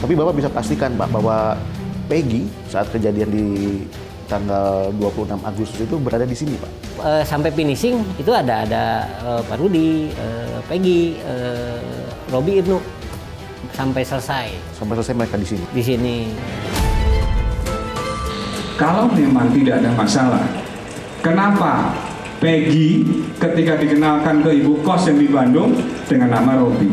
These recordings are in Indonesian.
Tapi Bapak bisa pastikan Pak bahwa Peggy saat kejadian di tanggal 26 Agustus itu berada di sini Pak? Sampai finishing itu ada Pak Rudi, Peggy, Robi, Ibnu sampai selesai. Sampai selesai mereka di sini? Di sini. Kalau memang tidak ada masalah, kenapa Peggy ketika dikenalkan ke ibu kos yang di Bandung dengan nama Robi?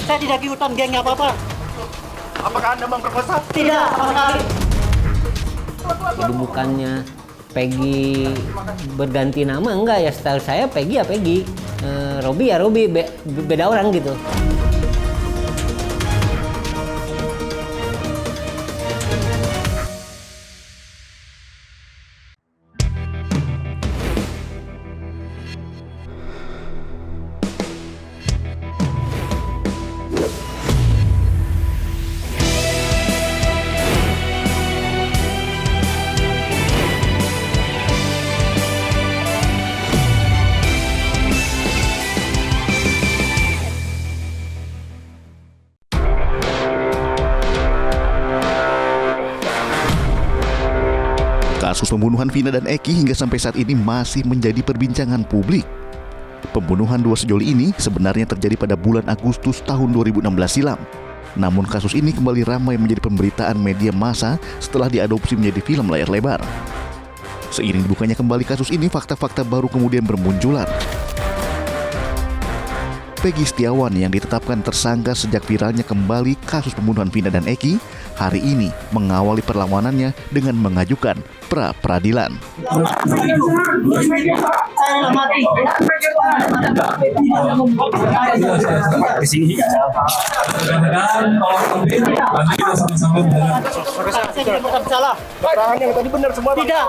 Saya tidak ikutan geng apa-apa. Apakah Anda memperkosa? Tidak, sama sekali. Jadi bukannya Peggy berganti nama, enggak ya, setahu saya Peggy ya Peggy, Robi ya Robi, beda orang gitu. Kasus pembunuhan Vina dan Eki hingga sampai saat ini masih menjadi perbincangan publik. Pembunuhan dua sejoli ini sebenarnya terjadi pada bulan Agustus tahun 2016 silam. Namun kasus ini kembali ramai menjadi pemberitaan media massa setelah diadopsi menjadi film layar lebar. Seiring dibukanya kembali kasus ini, fakta-fakta baru kemudian bermunculan. Peggy Setiawan yang ditetapkan tersangka sejak viralnya kembali kasus pembunuhan Vina dan Eki, hari ini mengawali perlawanannya dengan mengajukan pra-peradilan. Saya tidak bersalah. Keterangan yang tadi benar semua, Pak? Tidak,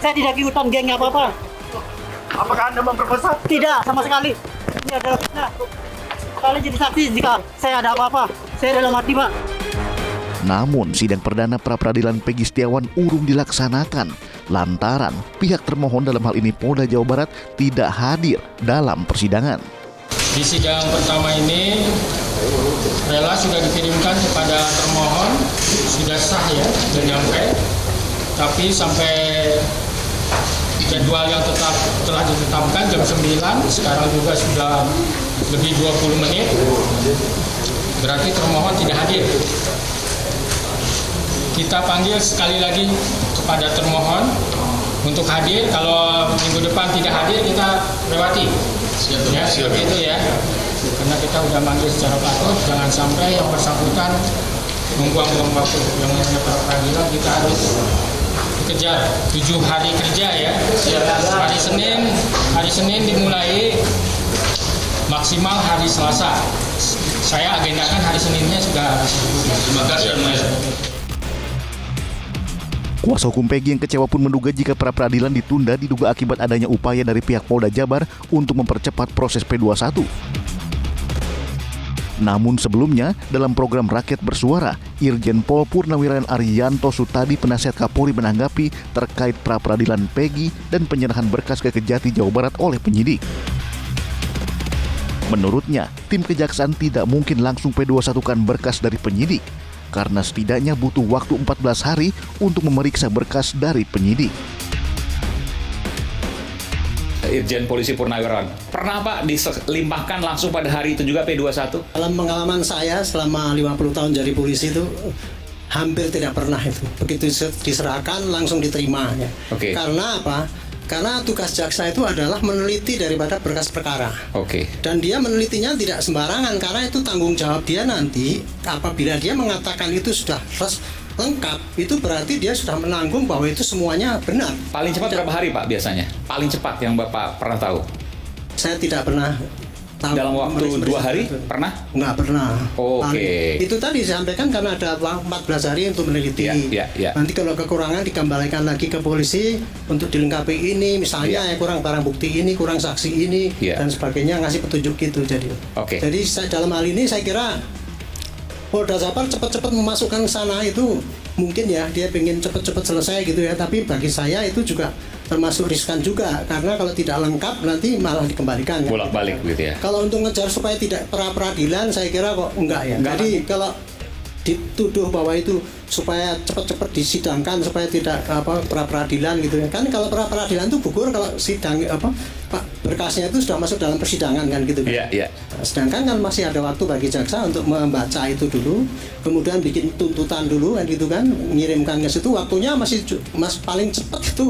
saya tidak ikutan geng apa-apa. Apakah Anda memperkosa? Tidak, sama sekali. Ini adalah fitnah. Kalian jadi saksi jika saya ada apa-apa. Saya dalam hati, Pak. Namun sidang perdana pra-peradilan Peggy Setiawan urung dilaksanakan lantaran pihak termohon dalam hal ini Polda Jawa Barat tidak hadir dalam persidangan. Di sidang pertama ini rela sudah dikirimkan kepada termohon, sudah sah ya, sudah nyampe. Tapi sampai jadwal yang telah ditetapkan jam 9, sekarang juga sudah lebih 20 menit. Berarti termohon tidak hadir. Kita panggil sekali lagi kepada termohon untuk hadir. Kalau minggu depan tidak hadir, kita lewati. Ya, seperti itu ya. Karena kita sudah manggil secara patuh, jangan sampai yang bersangkutan membuang-buang waktu. Yang namanya peradilan kita harus kejar 7 hari kerja ya. Hari Senin dimulai, maksimal hari Selasa. Saya agendakan hari Seninnya sudah. Terima kasih. Kuasa hukum Peggy yang kecewa pun menduga jika pra-peradilan ditunda diduga akibat adanya upaya dari pihak Polda Jabar untuk mempercepat proses P21. Namun sebelumnya, dalam program Rakyat Bersuara, Irjen Pol Purnawirawan Ariyanto Sutadi penasihat Kapolri menanggapi terkait pra-peradilan Peggy dan penyerahan berkas ke Kejati Jawa Barat oleh penyidik. Menurutnya, tim kejaksaan tidak mungkin langsung P21-kan berkas dari penyidik, karena setidaknya butuh waktu 14 hari untuk memeriksa berkas dari penyidik. Irjen Polisi Purnawirawan, pernah Pak dilimpahkan langsung pada hari itu juga P21? Dalam pengalaman saya selama 50 tahun jadi polisi itu hampir tidak pernah itu. Begitu diserahkan langsung diterima ya. Oke. Karena apa? Karena tugas jaksa itu adalah meneliti daripada berkas perkara. Oke. Dan dia menelitinya tidak sembarangan karena itu tanggung jawab dia nanti. Apabila dia mengatakan itu sudah lengkap, itu berarti dia sudah menanggung bahwa itu semuanya benar. Paling cepat berapa hari Pak biasanya? Paling cepat yang Bapak pernah tahu? Saya tidak pernah tahu. Dalam waktu 2 hari? Pernah? Nggak pernah. Oke. Itu tadi disampaikan karena ada 14 hari untuk meneliti. Ya. Nanti kalau kekurangan dikembalikan lagi ke polisi untuk dilengkapi ini, misalnya kurang barang bukti ini, kurang saksi ini, dan sebagainya, ngasih petunjuk gitu. Jadi dalam hal ini saya kira Polda Jabar cepat-cepat memasukkan sana itu mungkin ya dia pengen cepat-cepat selesai gitu ya. Tapi bagi saya itu juga termasuk riskan juga, karena kalau tidak lengkap nanti malah dikembalikan. Bolak-balik gitu ya. Kalau untuk ngejar supaya tidak pra-peradilan, saya kira kok enggak ya. Jadi kalau dituduh bahwa itu supaya cepat-cepat disidangkan supaya tidak pra-peradilan gitu ya. Kan kalau pra-peradilan itu gugur kalau sidang berkasnya itu sudah masuk dalam persidangan kan gitu kan. Iya. Sedangkan kan masih ada waktu bagi jaksa untuk membaca itu dulu, kemudian bikin tuntutan dulu kan gitu kan, mengirimkan ke situ. Waktunya masih paling cepat itu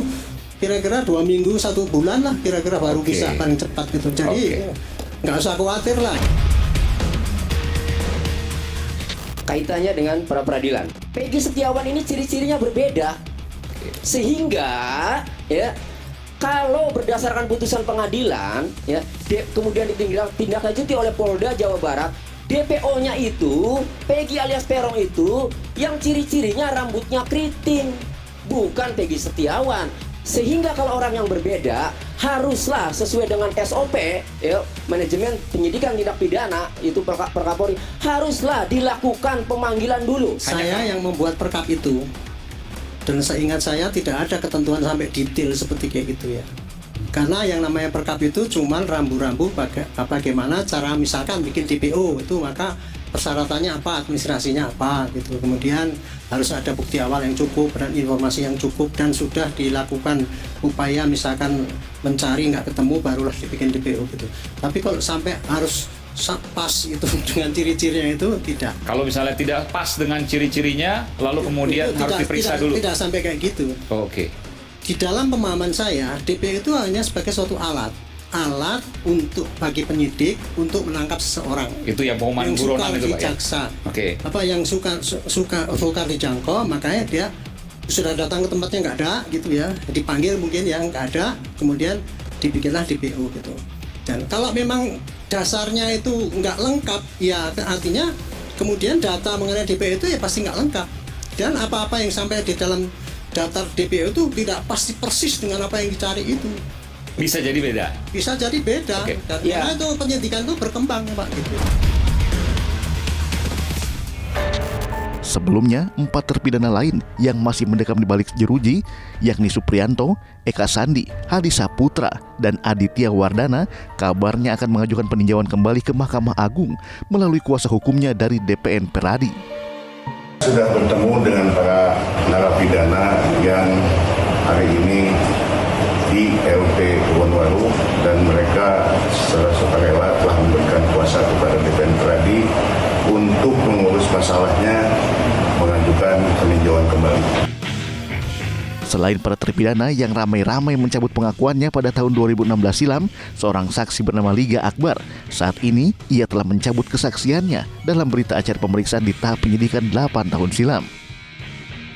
kira-kira 2 minggu 1 bulan lah kira-kira baru bisa paling cepat gitu. Jadi nggak usah khawatir lah. Kaitannya dengan pra peradilan. Peggy Setiawan ini ciri-cirinya berbeda, sehingga ya kalau berdasarkan putusan pengadilan ya kemudian ditindaklanjuti oleh Polda Jawa Barat, DPO-nya itu Peggy alias Peron itu yang ciri-cirinya rambutnya keriting, bukan Peggy Setiawan. Sehingga kalau orang yang berbeda haruslah sesuai dengan SOP ya, manajemen penyidikan tindak pidana itu Perkapolri haruslah dilakukan pemanggilan dulu. Saya yang membuat perkap itu, dan seingat saya tidak ada ketentuan sampai detail seperti kayak gitu ya. Karena yang namanya perkap itu cuma rambu-rambu bagaimana cara misalkan bikin DPO itu, maka persyaratannya apa, administrasinya apa gitu. Kemudian harus ada bukti awal yang cukup dan informasi yang cukup, dan sudah dilakukan upaya misalkan mencari nggak ketemu barulah dibikin DPO gitu. Tapi kalau sampai harus pas itu dengan ciri-cirinya itu tidak. Kalau misalnya tidak pas dengan ciri-cirinya lalu kemudian harus diperiksa dulu. Tidak sampai kayak gitu. Oke. Di dalam pemahaman saya, DPO itu hanya sebagai suatu alat untuk bagi penyidik untuk menangkap seseorang. Itu yang pengumuman buronan itu Pak ya? Jaksa. Oke. Apa yang sukar dijangkau, makanya dia sudah datang ke tempatnya nggak ada gitu ya, dipanggil mungkin yang nggak ada, kemudian dibikinlah DPO gitu. Dan kalau memang dasarnya itu nggak lengkap, ya artinya kemudian data mengenai DPO itu ya pasti nggak lengkap. Dan apa-apa yang sampai di dalam daftar DPO itu tidak pasti persis dengan apa yang dicari itu. Bisa jadi beda. Bisa jadi beda. Okay. Karena itu penyidikan itu berkembang Pak gitu. Sebelumnya, 4 terpidana lain yang masih mendekam di balik jeruji, yakni Suprianto, Eka Sandi, Hadi Saputra, dan Aditya Wardana, kabarnya akan mengajukan peninjauan kembali ke Mahkamah Agung melalui kuasa hukumnya dari DPN Peradi. Sudah bertemu dengan para narapidana yang hari ini di LP Kebonwaru, dan mereka secara sukarela telah memberikan kuasa kepada DPN Peradi untuk mengurus masalahnya, mengajukan peninjauan kembali. Selain para terpidana yang ramai-ramai mencabut pengakuannya pada tahun 2016 silam, seorang saksi bernama Liga Akbar saat ini ia telah mencabut kesaksiannya dalam berita acara pemeriksaan di tahap penyidikan 8 tahun silam.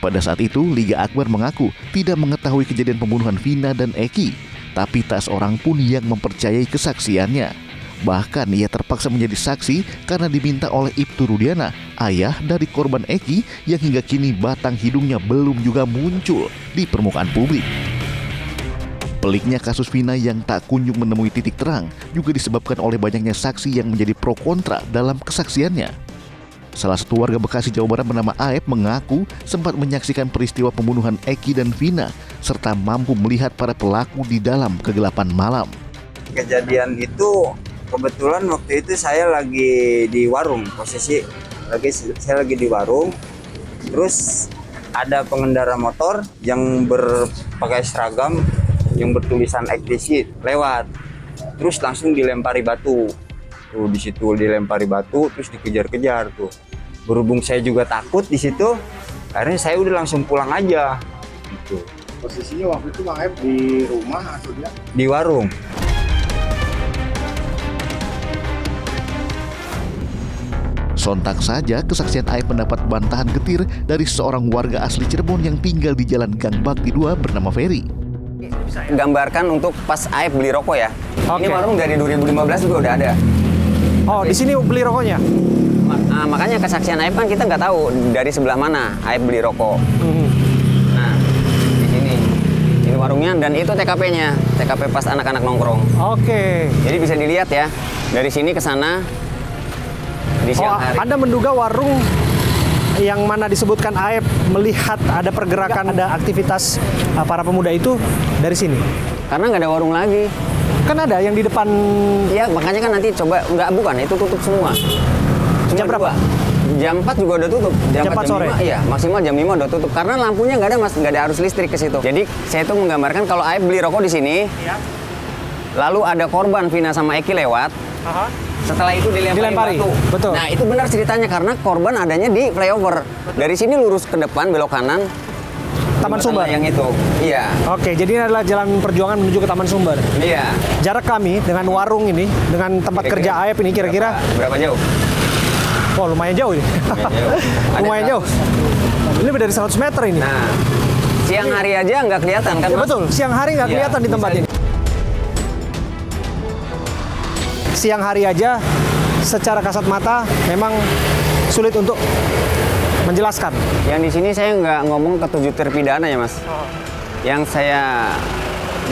Pada saat itu, Liga Akbar mengaku tidak mengetahui kejadian pembunuhan Vina dan Eki, tapi tak seorang pun yang mempercayai kesaksiannya. Bahkan ia terpaksa menjadi saksi karena diminta oleh Ibtu Rudiana, ayah dari korban Eki yang hingga kini batang hidungnya belum juga muncul di permukaan publik. Peliknya kasus Vina yang tak kunjung menemui titik terang juga disebabkan oleh banyaknya saksi yang menjadi pro kontra dalam kesaksiannya. Salah satu warga Bekasi, Jawa Barat bernama Aep mengaku sempat menyaksikan peristiwa pembunuhan Eki dan Vina serta mampu melihat para pelaku di dalam kegelapan malam. Kejadian itu kebetulan waktu itu saya lagi di warung, saya lagi di warung, terus ada pengendara motor yang berpakai seragam yang bertulisan eksplisit lewat, terus langsung dilempari batu. Tuh di situ dilempari batu, terus dikejar-kejar tuh. Berhubung saya juga takut di situ, akhirnya saya udah langsung pulang aja. Gitu. Posisinya waktu itu Bang Aep di rumah atau dia? Di warung. Sontak saja kesaksian Aep mendapat bantahan getir dari seorang warga asli Cirebon yang tinggal di Jalan Gang Bakti 2 bernama Ferry. Gambarkan untuk pas Aep beli rokok ya. Okay. Ini warung dari 2015 juga udah ada. Oh, di sini beli rokoknya? Makanya kesaksian Aep kan kita nggak tahu dari sebelah mana Aep beli rokok. Nah, di sini. Ini warungnya dan itu TKP-nya. TKP pas anak-anak nongkrong. Oke. Jadi bisa dilihat ya. Dari sini ke sana. Di siang hari. Anda menduga warung yang mana disebutkan Aep melihat ada pergerakan, ada aktivitas para pemuda itu dari sini? Karena nggak ada warung lagi. Kan ada yang di depan. Iya, makanya kan nanti coba, bukan, itu tutup semua. Jam berapa? Jam 4 juga udah tutup. Jam 4 sore? 5, iya, maksimal jam 5 udah tutup. Karena lampunya nggak ada, Mas, nggak ada arus listrik ke situ. Jadi saya tuh menggambarkan kalau Aep beli rokok di sini, lalu ada korban Vina sama Eki lewat. Setelah itu dilempari batu. Betul. Nah, itu benar ceritanya karena korban adanya di flyover. Dari sini lurus ke depan, belok kanan. Taman Sumber. Yang itu. Iya. Oke, jadi ini adalah jalan perjuangan menuju ke Taman Sumber. Iya. Jarak kami dengan warung ini, dengan tempat kerja Aep ini kira-kira berapa jauh? Oh, lumayan jauh ini. Lumayan jauh. Ini lebih dari 100 meter ini. Nah, siang hari aja nggak kelihatan kan? Ya, betul, siang hari nggak kelihatan di tempat ini. Siang hari aja secara kasat mata memang sulit untuk menjelaskan. Yang di sini saya nggak ngomong ke 7 terpidana ya, Mas. Yang saya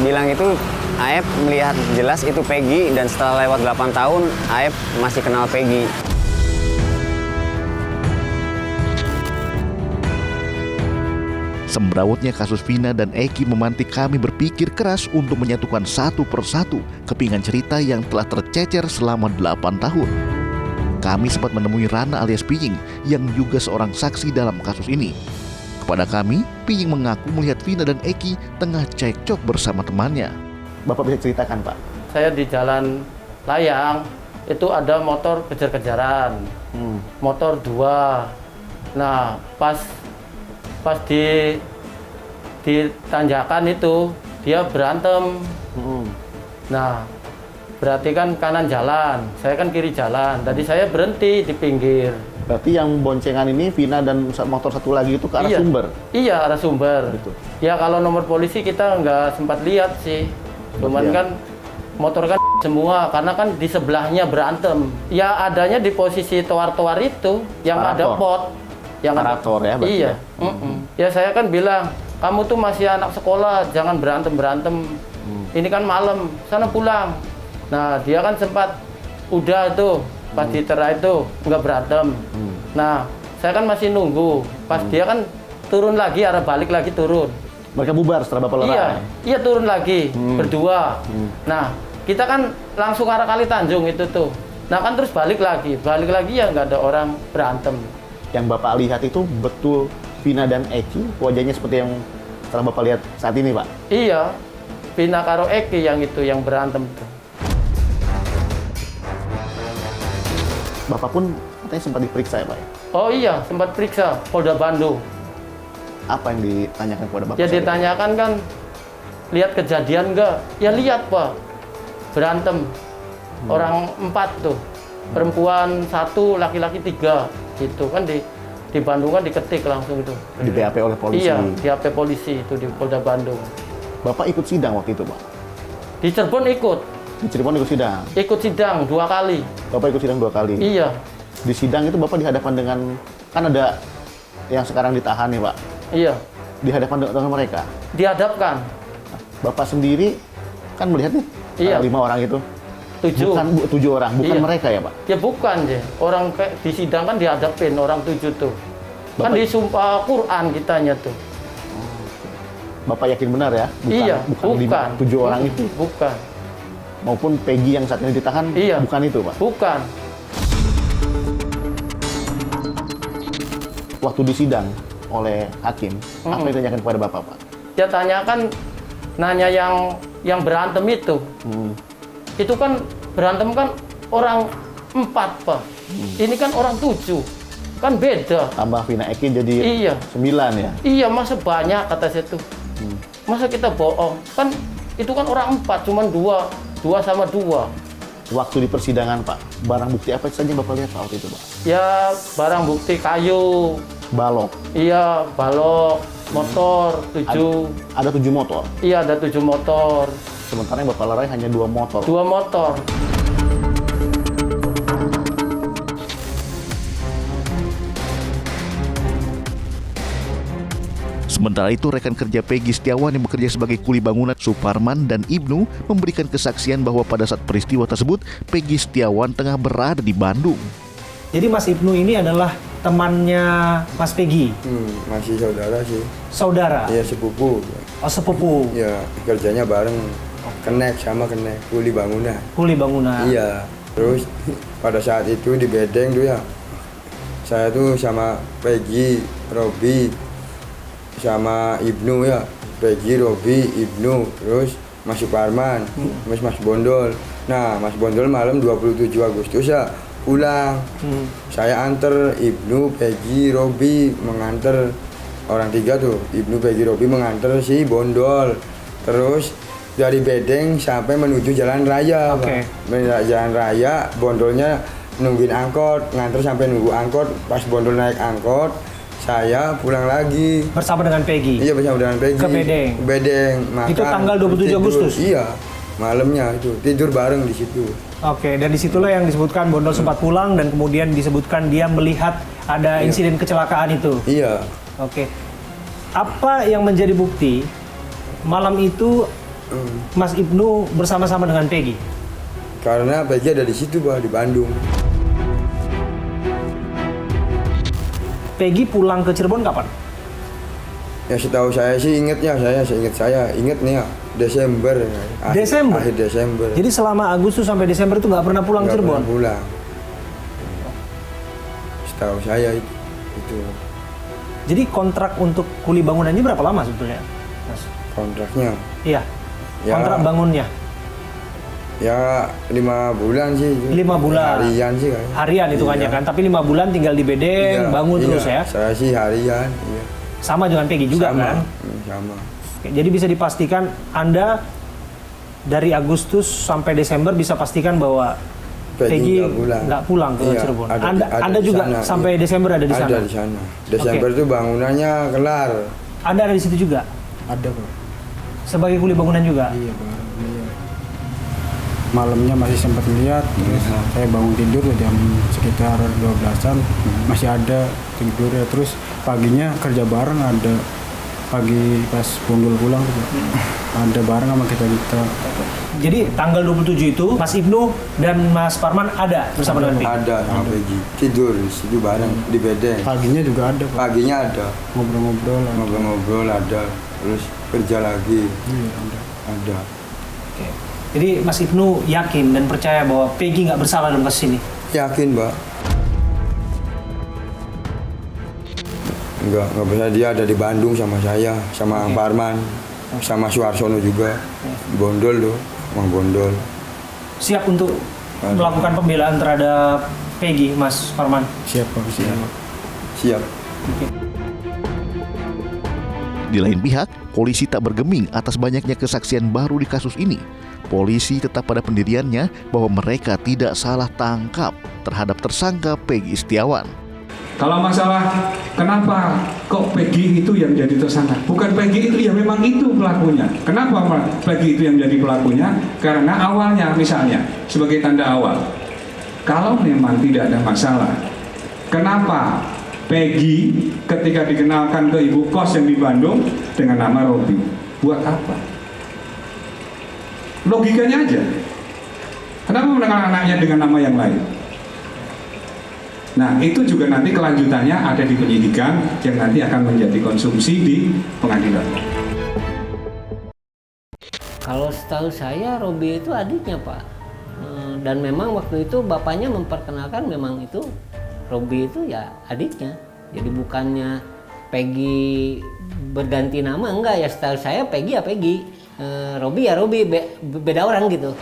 bilang itu Aep melihat jelas itu Peggy, dan setelah lewat 8 tahun Aep masih kenal Peggy. Semberawutnya kasus Vina dan Eki memantik kami berpikir keras untuk menyatukan satu persatu kepingan cerita yang telah tercecer selama 8 tahun. Kami sempat menemui Rana alias Piying yang juga seorang saksi dalam kasus ini. Kepada kami, Piying mengaku melihat Vina dan Eki tengah cekcok bersama temannya. Bapak bisa ceritakan, Pak? Saya di Jalan Layang, itu ada motor kejar-kejaran. Motor 2. Nah, pas di tanjakan itu dia berantem. Nah, berarti kan kanan jalan, saya kan kiri jalan. Tadi saya berhenti di pinggir. Berarti yang boncengan ini Vina dan motor satu lagi itu ke arah Sumber? Iya, arah Sumber. Gitu. Ya kalau nomor polisi kita nggak sempat lihat sih. Cuman kan motor kan semua, karena kan di sebelahnya berantem. Ya adanya di posisi toar-toar itu yang ada pot. Yang Parator ya, berarti. Iya. Ya saya kan bilang, kamu tuh masih anak sekolah, jangan berantem-berantem. Ini kan malam, sana pulang. Nah, dia kan sempat udah tuh pas ditera itu nggak berantem. Nah, saya kan masih nunggu. Pas dia kan turun lagi, arah balik lagi turun. Mereka bubar setelah Bapak lerai? Iya turun lagi, berdua. Nah, kita kan langsung arah Kali Tanjung itu tuh. Nah kan terus balik lagi ya nggak ada orang berantem. Yang Bapak lihat itu betul Vina dan Eki, wajahnya seperti yang setelah Bapak lihat saat ini, Pak? Iya, Vina karo Eki yang itu, yang berantem tuh. Bapak pun katanya sempat diperiksa ya, Pak? Oh iya, sempat periksa Polda Bandung. Apa yang ditanyakan kepada Bapak? Ya ditanyakan kan, lihat kejadian nggak? Ya lihat, Pak, berantem. Orang 4 tuh, perempuan 1, laki-laki 3. Gitu kan di Bandung kan diketik langsung itu. Di BAP oleh polisi? Iya, di BAP polisi itu di Polda Bandung. Bapak ikut sidang waktu itu, Pak? Di Cirebon ikut. Di Cirebon ikut sidang? Ikut sidang 2 kali. Bapak ikut sidang 2 kali? Iya. Di sidang itu Bapak dihadapan dengan, kan ada yang sekarang ditahan nih, Pak? Iya. Dihadapan dengan mereka? Dihadapkan. Bapak sendiri kan melihat nih, iya. 5 orang itu? 7. Bukan 7 orang, bukan iya. mereka ya, Pak? Ya bukan, ya. Orang kayak di sidang kan dihadapin orang 7 tuh. Bapak... Kan disumpah Quran kitanya tuh. Bapak yakin benar ya? Iya, bukan. 7 orang itu? Bukan. Maupun Peggy yang saat ini ditahan, iya. Bukan itu, Pak? Bukan. Waktu disidang oleh hakim, apa yang ditanyakan kepada Bapak, Pak? Ya tanyakan, nanya yang berantem itu. Itu kan berantem kan orang 4, Pak. Ini kan orang 7. Kan beda. Tambah Vina Eki jadi iya. 9 ya? Iya, masa banyak kata saya tuh. Masa kita bohong? Kan itu kan orang 4, cuman 2 sama 2. Waktu di persidangan, Pak, barang bukti apa saja Bapak lihat waktu itu, Pak? Ya, barang bukti kayu. Balok? Iya, balok. Motor 7. Ada 7 motor? Iya, ada 7 motor. Sementara yang Bapak lerai hanya 2 motor? 2 motor. Sementara itu, rekan kerja Peggy Setiawan yang bekerja sebagai kuli bangunan Suparman dan Ibnu memberikan kesaksian bahwa pada saat peristiwa tersebut, Peggy Setiawan tengah berada di Bandung. Jadi Mas Ibnu ini adalah temannya Mas Peggy? Masih saudara sih. Saudara? Iya, sepupu. Oh, sepupu. Iya, kerjanya bareng. Kenek sama kenek, kuli bangunan. Kuli bangunan? Iya. Terus pada saat itu di Bedeng tuh ya, saya tuh sama Peggy, Robi, sama Ibnu ya. Peggy, Robi, Ibnu, terus Mas Suparman, Mas Bondol. Nah, Mas Bondol malam 27 Agustus ya pulang. Saya anter Ibnu, Peggy, Robi menganter orang 3 tuh. Ibnu, Peggy, Robi menganter si Bondol. Terus dari Bedeng sampai menuju Jalan Raya, Pak. Jalan Raya, Bondolnya nungguin angkot, nganter sampai nunggu angkot. Pas Bondol naik angkot, saya pulang lagi. Bersama dengan Peggy? Iya, bersama dengan Peggy. Ke Bedeng? Ke Bedeng, makan. Itu tanggal 27 tidur. Agustus? Iya, malamnya itu. Tidur bareng di situ. Oke, dan disitulah yang disebutkan Bondol sempat pulang dan kemudian disebutkan dia melihat ada insiden kecelakaan itu? Iya. Oke. Apa yang menjadi bukti malam itu Mas Ibnu bersama-sama dengan Peggy? Karena Peggy ada di situ, Pak, di Bandung. Peggy pulang ke Cirebon kapan? Ya setahu saya sih inget nih ya, Desember. Desember? Akhir Desember. Jadi selama Agustus sampai Desember itu nggak pernah pulang Nggak Cirebon? pernah pulang. Setahu saya itu. Jadi kontrak untuk kuli bangunannya berapa lama sebetulnya, Mas? Kontraknya? Iya. Ya, kontrak bangunnya? Ya 5 bulan sih. 5 bulan? Harian sih kan. Harian hitungannya kan, tapi 5 bulan tinggal di Bedeng, bangun terus ya? Saya sih harian, iya. Sama dengan Peggy juga sama, kan? Sama. Oke, jadi bisa dipastikan Anda dari Agustus sampai Desember bisa pastikan bahwa Peggy nggak pulang ke Cirebon. Anda juga sana, sampai Desember ada di sana? Ada di sana. Desember itu bangunannya kelar. Anda ada di situ juga? Ada, Pak. Sebagai kuli bangunan juga? Iya, Pak. Malamnya masih sempat lihat, terus saya bangun tidur jam sekitar 12-an, masih ada tidur ya. Terus paginya kerja bareng, ada pagi pas Bondol pulang ada bareng sama kita. Jadi tanggal 27 itu Mas Ibnu dan Mas Parman ada bersama dengan Peggy? Ada sama Peggy. Tidur di situ bareng di Bedeng. Paginya juga ada, Pak. Paginya ada. Ngobrol-ngobrol ada. Terus kerja lagi. Iya, ada. Oke. Jadi Mas Ibnu yakin dan percaya bahwa Peggy nggak bersalah dalam kasus ini? Yakin, Mbak. Enggak bisa, dia ada di Bandung sama saya, sama Ang Parman, sama Suarsono juga. Bondol loh, Mang Bondol. Siap untuk melakukan pembelaan terhadap Peggy, Mas Parman? Siap, Pak. Siap. Oke. Di lain pihak, polisi tak bergeming atas banyaknya kesaksian baru di kasus ini. Polisi tetap pada pendiriannya bahwa mereka tidak salah tangkap terhadap tersangka Peggy Setiawan. Kalau masalah kenapa kok Peggy itu yang jadi tersangka? Bukan Peggy itu, ya memang itu pelakunya. Kenapa Peggy itu yang jadi pelakunya? Karena awalnya misalnya, sebagai tanda awal, kalau memang tidak ada masalah, kenapa Peggy ketika dikenalkan ke ibu kos yang di Bandung dengan nama Robi? Buat apa? Logikanya aja. Kenapa mengenal anaknya dengan nama yang lain? Nah, itu juga nanti kelanjutannya ada di penyidikan yang nanti akan menjadi konsumsi di pengadilan. Kalau setahu saya Robi itu adiknya, Pak. Dan memang waktu itu bapaknya memperkenalkan memang itu Robi itu ya adiknya. Jadi bukannya Peggy berganti nama, enggak ya, setahu saya Peggy ya Peggy. Robi ya Robi, beda orang gitu.